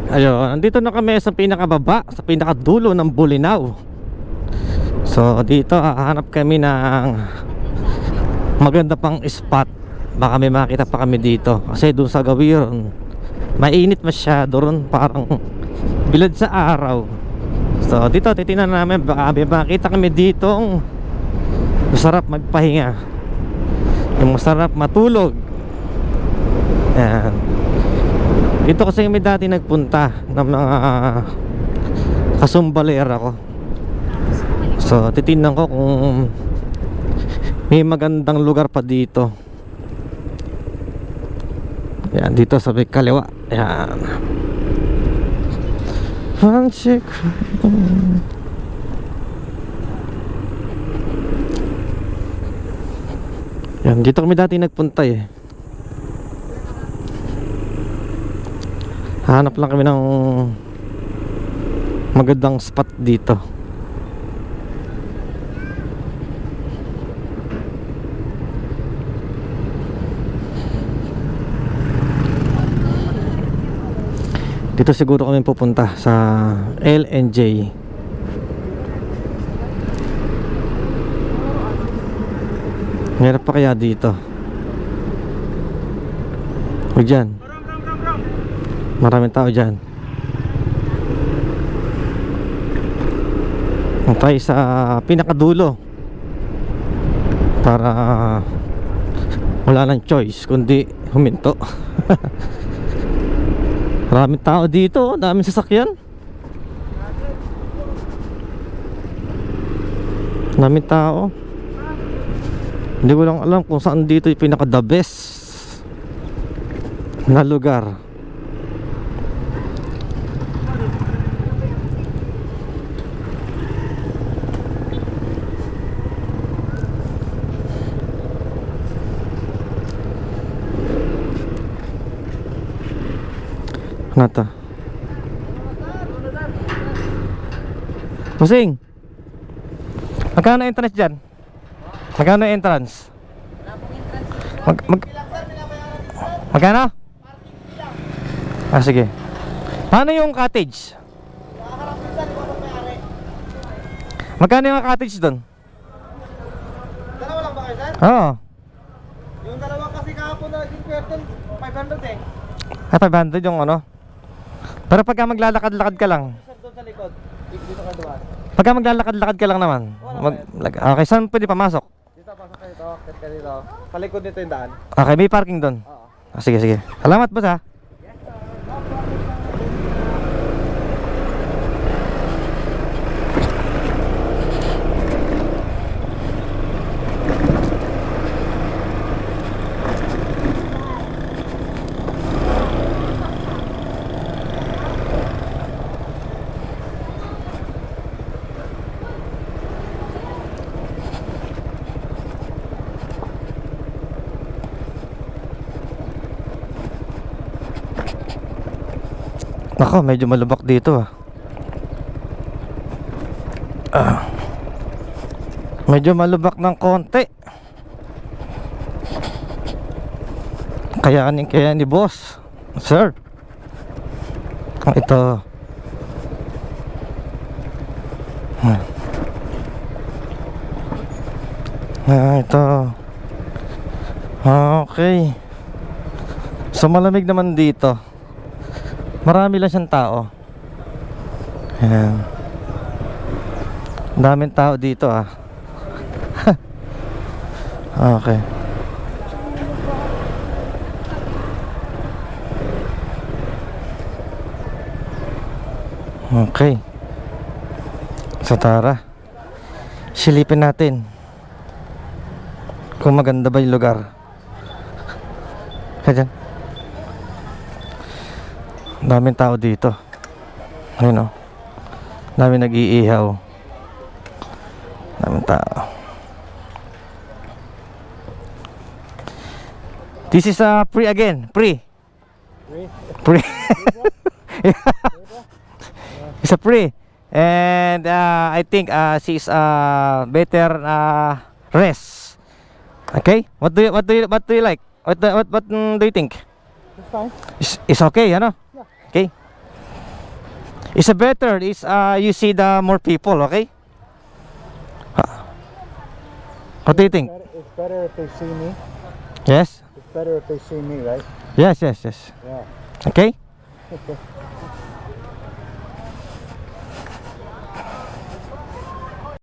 Ayun, andito na kami sa pinakababa, sa pinakadulo ng Bolinao. So dito hahanap kami ng maganda pang spot. Baka may makita pa kami dito. Kasi doon sa Gawiron mainit masyado ron, parang bilad sa araw. So dito titingnan namin, baka may makita kami dito masarap magpahinga, yung masarap matulog. Ayan. Dito kasi may dati nagpunta ng mga kasumbalera ko. So titingnan ko kung may magandang lugar pa dito. Yan, dito sa may kaliwa. Yan. Yan, dito kami dati nagpunta eh. Hanap lang kami ng magandang spot dito. Dito siguro kami pupunta sa LNJ. Meron pa kaya dito? O dyan, maraming tao dyan. Tayo sa pinakadulo para wala nang choice kundi huminto. Maraming tao dito, daming sasakyan. Daming tao. Hindi ko lang alam kung saan dito yung pinaka the best na lugar. Ano to? Pusing. Magkano entrance dyan? Magkano entrance? Magkano? Ah, sige. Paano yung cottage? Magkano yung cottage doon? Dalawa lang ba kayo, sir? Oo. Yung dalawa kasi kahapon na naging curtain, 500 eh. Ay, 500 yung ano. Pero pagka maglalakad-lakad ka lang. Sir, doon sa likod. Dito ka dumaan. Pagka maglalakad-lakad ka lang naman. Okay, saan pwede pamasok? Dito, pasok kayo dito. Kit ka dito. Sa likod nito yung daan. Okay, may parking doon. Oo. Ah, sige, sige. Salamat boss ha. Nako, medyo malubak dito medyo malubak ng konti. Kaya ni boss, sir. Ito. Ito. Okay. So malamig naman dito. Marami lang siyang tao. Ayan. Daming tao dito Okay. Okay. So tara, silipin natin kung maganda ba yung lugar. Kaya dyan, daming tao dito. Ayun o, daming nag-iihaw. Daming tao. This is free again. Free. It's a free. And I think she's better rest. Okay? What do you like? What do you think? It's fine. It's okay, ano? Yeah. Okay. It's a better is you see the more people, okay? What do you think? It's better if they see me. Yes? It's better if they see me, right? Yes, yes, yes. Yeah. Okay? Okay.